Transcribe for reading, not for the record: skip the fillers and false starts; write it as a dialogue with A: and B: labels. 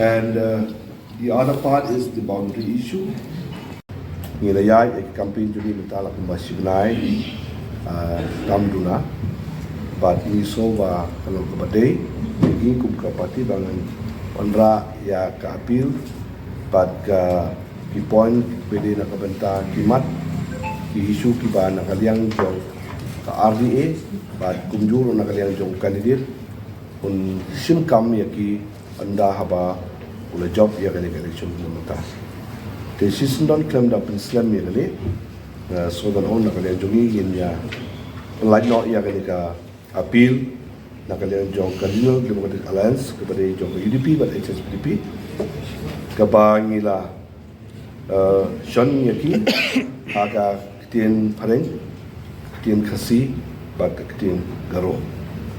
A: And the other part is the boundary issue. Ngilayay ay campaign juni mentala kumbasibnai tamduna but ni soba kalau kepadai ini kum kapati bangan ondra ya ka appeal but ka ki point bede na kabenta kimat ki issue ki ba na kaliang jong ka RDA but kumjuro na kaliang jong candidate un sim kam ya ki anda haba ula job ya kali election mata te sisndon claim da pen slam ya kali so dan on na kali jongi yin ya like no ya kali ka appeal na kali jong cardinal democratic alliance kepada jong UDP but HSPDP kabangila shon ya ki aga kitien pareng kitien khasi ba kitien garo